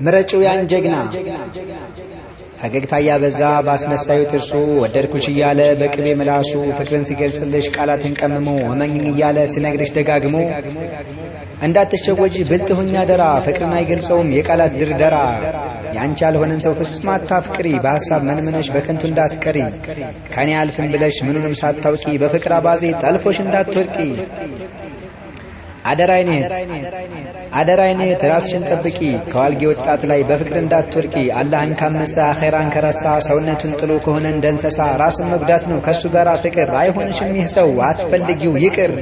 ምረጩ ያን ጀግና ፈገግታ ያበዛ ባስመሳዩ ጥርሱ ወደድኩሽ እያለ በቅቤ ምላሱ ፍቅርን ሲገልጽልሽ ቃላትን ቀምሞ እመኝኝ እያለ ሲነግርሽ ደጋግሞ እንዳትሸወጂ ብልጥ ሁኚ አደራ ፍቅርን አይገልጸውም የቃላት ድርደራ ያንቺ ያልሆነን ሰው ፍጹም አታፍቅሪ በሐሳብ መንመነሽ በከንቱ እንዳትቀሪ ከኔ አልፍም ብለሽ ምኑንም ሳታውቂ በፍቅር አባዜ ጠልፎሽ እንዳትወድቂ አደራይኔ ራስሽን ጠብቂ ከዋልጌ ወጣት ላይ በፍቅር እንዳትወድቂ አላህን ካመፀ አኺራን ከረሳ ሰውነቱን ጥሎ ከሆነ እንደንሰሳ ራስን መጉዳት ነው ከሱ ጋር ፍቅር አይሆንሽም ይህ ሰው አትፈልጊው ይቅር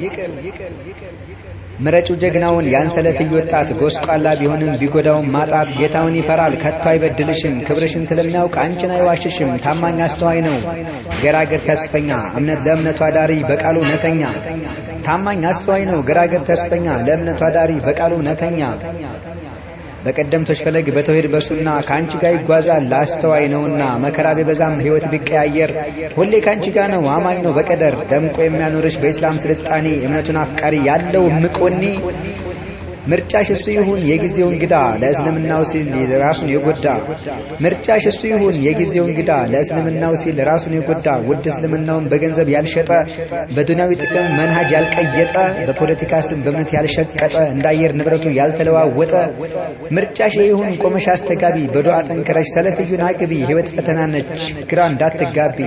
ምረጩ ጀግናውን ያን ሰለፊ ወጣት ጎስቋላ ቢሆንም ቢጎዳውም ማጣት ጌታውን ይፈራል ከቶ አይበድልሽም ክብርሽን ስለሚያውቅ አንቺን አይዋሽሽም ታማኝ አስተዋይ ነው ገራገር ተስፈኛ እምነት ለእምነቱ አዳሪ በቃሉ ነተኛ ታማኝ አስተዋይ ነው ገራገር ተስፈኛ ለእምነቱ አዳሪ በቃሉ ነተኛ በቀደምቶች ፈለግ በተውሂድ በሱና ካንቺ ጋር ይጓዛል አስተዋይ ነውና መከራ ቢበዛም ህይወት ቢቀያየር ሁሌ ካንቺ ጋር ነው አማኝ ነው በቀደር ደምቆ የሚያኖርሽ በእስላም ስልጣኔ እምነቱን አፍቃሪ ያለው ምቆኒ ምርጫሽ እሱ ይሁን የጊዜው እንግዳ ለእስልምናው ሲል ራሱን የጎዳ ምርጫሽ እሱ ይሁን የጊዜው እንግዳ ለእስልምናው ሲል ራሱን የጎዳ ውድ እስልምናውን በገንዘብ ያልሸጠ በዱንያዊ ጥቅም መንሃጅ ያልቀየጠ በፖለቲካ ስም በእምነት ያልሸቀጠ እንዳየር ንብረቱ ያልተለዋወጠ ምርጫሽ ይሁን ቆመሽ አስተጋቢ በዱዓ ጠንክረሽ ሰለፊዩን አቅቢ ህይወት ፈተና ነች ግራ እንዳትጋቢ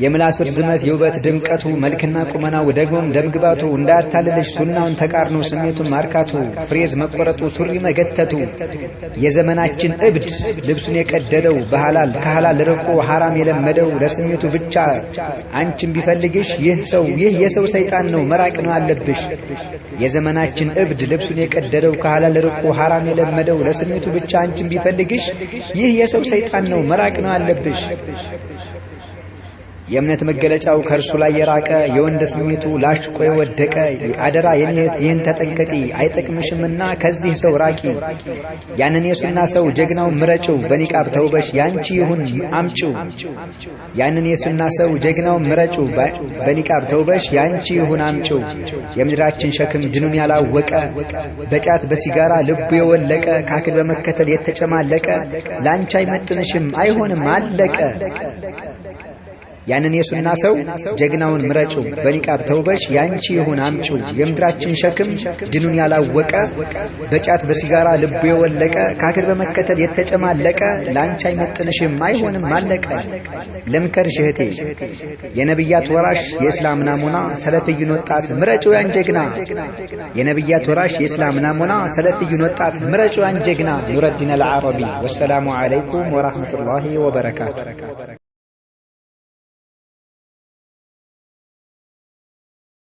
የምላስ ርዝመት የውበት ድምቀቱ መልክና ቁመናው ደግሞም ደምግባቱ እንዳያታልልሽ ሱናውን ተቃርኖ ስሜቱን ማርካቱ ፍሬዝ መቆረጡ ሱሪ መገተቱ የዘመናችን እብድ ልብሱን የቀደደው በሐላል ከሐላል ርቆ ሐራም የለመደው ለስሜቱ ብቻ አንቺን ቢፈልግሽ ይህ የሰው ሰይጣን ነው መራቅ ነው አለብሽ የዘመናችን እብድ ልብሱን የቀደደው ከሐላል ርቆ ሐራም የለመደው ለስሜቱ ብቻ አንቺን ቢፈልግሽ ይህ የሰው ሰይጣን ነው መራቅ ነው አለብሽ የእምነት መገለጫው ከርሱ ላይ የራቀ የወንድ ስሜቱ ላሽቆ የወደቀ አደራ የኔት ይህን ተጠንቀቂ አይጠቅምሽምና ከዚህ ሰው ራቂ ያንን የሱና ሰው ጀግናው ምረጭው በኒቃብ ተውበሽ ያንቺ ይሁን አምጪው ያንን የሱና ሰው ጀግናው ምረጭው በኒቃብ ተውበሽ ያንቺ ይሁን አምጪው የምድራችን ሸክም ድኑን ያላወቀ በጫት በሲጋራ ልቡ የወለቀ ካክል በመከተል የተጨማለቀ ላንቺ አይመጥንሽም አይሆንም አለቀ ያንን የሱና ሰው ጀግናውን ምረጭው በኒቃብ ተውበሽ ያንቺ ይሁን አምጪው የምድራችን ሸክም ድኑን ያላወቀ በጫት በሲጋራ ልቡ የወለቀ ካክል በመከተል የተጨማለቀ ላንቺ አይመጥንሽም አይሆንም አለቀ ለምከርሽ እህቴ የነብያት ወራሽ የእስላም ናሙና ሰለፊዩን ወጣት ምረጭው ያን ጀግና የነብያት ወራሽ የእስላም ናሙና ሰለፊዩን ወጣት ምረጭው ያን ጀግና ኑረዲን አልዓረቢ ወሰላሙ ዐለይኩም ወራህመቱላሂ ወበረካቱ